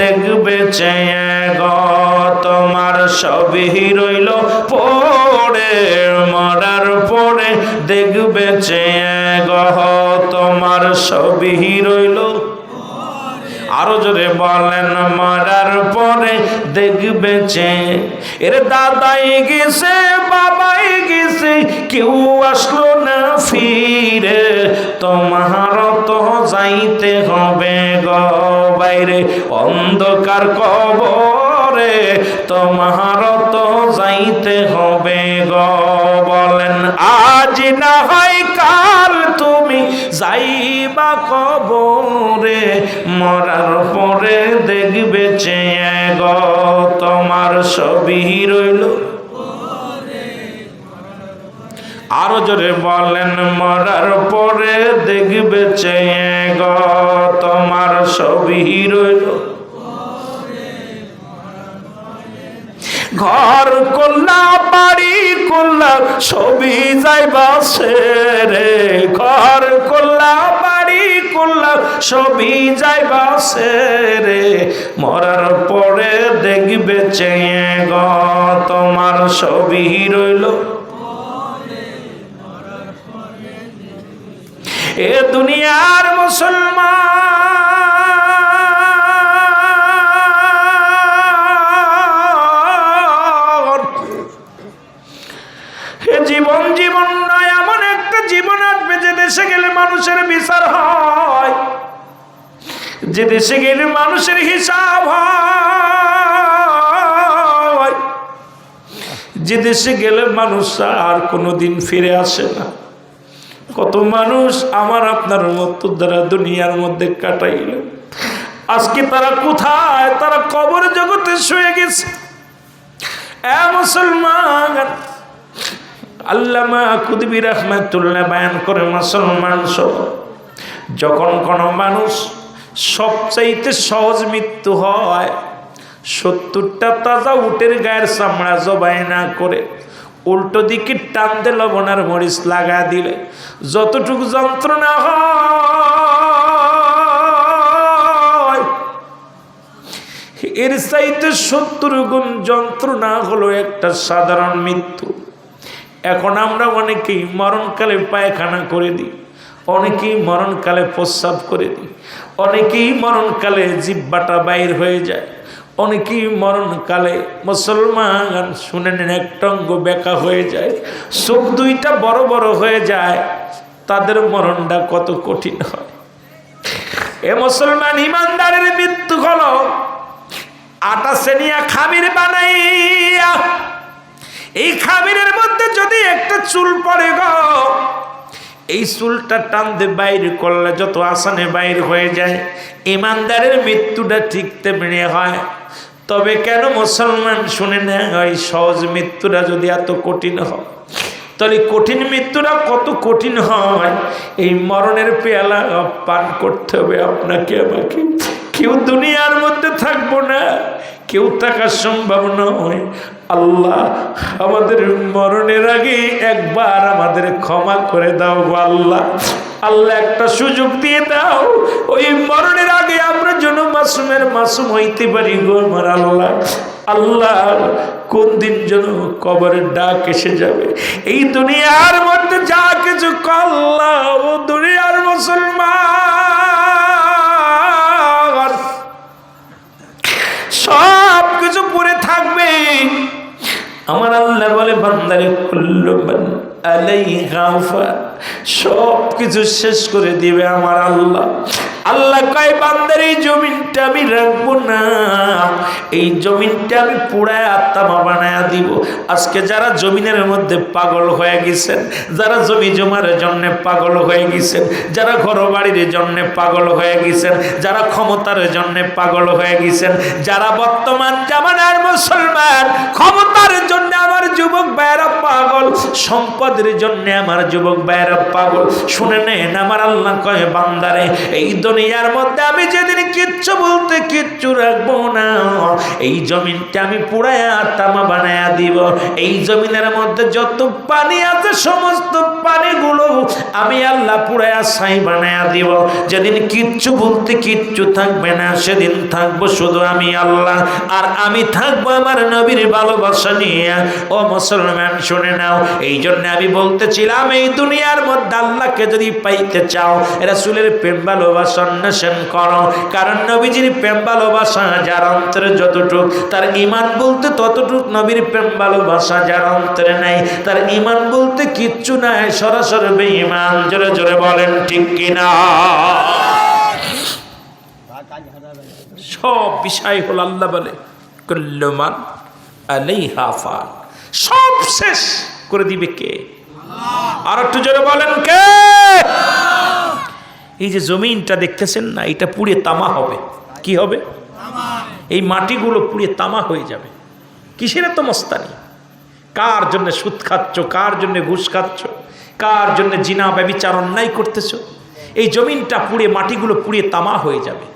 দেখবে চেয়ে গো, তোমার সবই রইল পড়ে, মরার পরে দেখবে চেয়ে গো, তোমার সবই রইল। আরো জোরে বলেন, মরার পরে দেখবে চেয়ে। এর দাদাই গেছে, বাবাই গেছে, কেউ আসলো না ফিরে, তোমার তো যাইতে হবে গো বাইরে অন্ধকার কবরে, তোমার তো যাইতে হবে গো। বলেন আজ না হয় কাল তুমি যাইবা কবরে, মরার পরে দেখবে চেয়ে গো, তোমার সবই রইল। আরো জোরে বলেন, মরার পরে দেখবে চেয়ে গো, তোমার সবই রইল। ঘর করলা বাড়ি করলা সবই যাইবা রে, ঘর করলা বাড়ি করলা সবই যাইবা রে, মরার পরে দেখবে চেয়ে গো, তোমার সবই রইল। এ দুনিয়ার মুসলমান, এ জীবন জীবন নয়, এমন একটা জীবন আসবে যে দেশে গেলে মানুষের বিচার হয়, যে দেশে গেলে মানুষের হিসাব হয়, যে দেশে গেলে মানুষ আর কোনোদিন ফিরে আসে না। কত মানুষ আমার আপনার মতো দ্বারা দুনিয়ার মধ্যে কাটাইল, আজকে তারা কোথায়? তারা কবর জগতে শুয়ে গেছে। এ মুসলমান, আল্লামা কুতুবী রাহমাতুল্লাহ বয়ান করে, মুসলমান সব যখন কোনো মানুষ সবচাইতে সহজ মৃত্যু হয়, 70টা তাজা উটের গায়ের চামড়া জবাই না করে উল্টো দিকে টান দিয়ে লবণ আর মরিচ লাগা দিলে যতটুকু যন্ত্রণা হয়, এর চাইতে 70 গুণ যন্ত্রণা হলো একটা সাধারণ মৃত্যু। এখন আমরা অনেকেই মরণকালে পায়খানা করে দিই, অনেকেই মরণকালে প্রস্রাব করে দিই, অনেকেই মরণকালে জিহ্বাটা বাইর হয়ে যায়, অনেকেই মরণকালে মুসলমান শুনে নেন একটা অঙ্গ বেঁকা হয়ে যায়, চোখ দুইটা বড় বড় হয়ে যায়, তাদের মরণটা কত কঠিন হয়। এ মুসলমান, ইমানদারের মৃত্যু হলো আটা সেনিয়া খামির বানাইয়া, এই খামিরের মধ্যে যদি একটা চুল পড়ে গো, এই চুলটা টানতে বাইর করলে যত আসানে বাইর হয়ে যায়, ইমানদারের মৃত্যুটা ঠিক তেমনি হয়। তবে কেন মুসলমান শুনে নেয়, ওই সহজ মৃত্যুটা যদি এত কঠিন হয়, তাহলে কঠিন মৃত্যুটা কত কঠিন হয়। এই মরণের পেয়ালা পান করতে হবে আপনাকে আমাকে। কেউ দুনিয়ার মধ্যে থাকবো না, কেউ থাকা সম্ভব নয়। আল্লাহ আমাদের মরণের আগে একবার আমাদের ক্ষমা করে দাও আল্লাহ। আল্লাহ একটা সুযোগ দিয়ে দাও, ওই মরণের আগে আমরা যেন মাসুমের মাসুম হইতে পারি গো আমার আল্লাহ। আল্লাহ কোন দিন যেন কবরের ডাক এসে যাবে। এই দুনিয়ার মধ্যে যা কিছু করলাম, ও দুনিয়ার মুসলমান সব কিছু পড়ে থাকবে। আমার আল্লাহ বলে, বান্দারে কুল্লু মান আলাইহা ফান, সব কিছু শেষ করে দিবে আমার আল্লাহ। আল্লাহ কয়, বান্দার এই জমিনটা আমি রাখবো না, এই জমিনটা আমি পুরায় আত্মা বানায়া দিব। আজকে যারা জমিনের মধ্যে পাগল হয়ে গেছেন, যারা জমি জমার জন্য পাগল হয়ে গেছেন, যারা ঘর বাড়ির জন্য পাগল হয়ে গেছেন, যারা ক্ষমতার জন্য পাগল হয়ে গেছেন, যারা বর্তমান জামানার মুসলমান ক্ষমতার জন্য আমার যুবক ভাইয়েরা পাগল, সম্পদের জন্য আমার যুবক ভাইয়েরা বেচারা পাগল। শুনে নেন আমার আল্লাহ কয় বান্দারে, এই দুনিয়ার মধ্যে আমি যেদিন কিচ্ছু বলতে কিচ্ছু রাখবো না, এই জমিনটা আমি পুড়ায়া তামা বানায়া দিব। এই জমিনের মধ্যে যত পানি আছে সমস্ত পানিগুলো আমি আল্লাহ পুড়ায়া ছাই বানায়া দিব। যেদিন কিচ্ছু বলতে কিচ্ছু থাকবে না, সেদিন থাকবো শুধু আমি আল্লাহ, আর আমি থাকবো আমার নবীর ভালোবাসা নিয়ে। ও মুসলমান শুনে নাও, এই জন্য আমি বলতেছিলাম এই দুনিয়ার মধ্যে আল্লাহকে যদি পাইতে চাও, রাসূলের প্রেম ভালোবাসা অন্বেষণ করো। কারণ নবীজির প্রেম ভালোবাসা যার অন্তরে যতটুক, তার ঈমান বলতে ততটুক। নবীর প্রেম ভালোবাসা যার অন্তরে নাই, তার ঈমান বলতে কিচ্ছু নাই, সরাসরি বেঈমান। জোরে জোরে বলেন ঠিক কিনা? সব বিষয় হল আল্লাহ বলে কুল্লু মান আলাইহা ফান, সব শেষ করে দিবে কে? আর একটু জোরে বলেন কে? এই যে জমিনটা দেখতেছেন না, এটা পুড়ে তামা হবে। কি হবে? এই মাটিগুলো পুড়ে তামা হয়ে যাবে। কিসের এত মস্তানি? কার জন্য সুদ খাচ্ছ, কার জন্য ঘুষ খাচ্ছ, কার জন্য জিনা ব্যভিচার অন্যায় করতেছ? এই জমিনটা পুড়ে, মাটিগুলো পুড়ে তামা হয়ে যাবে।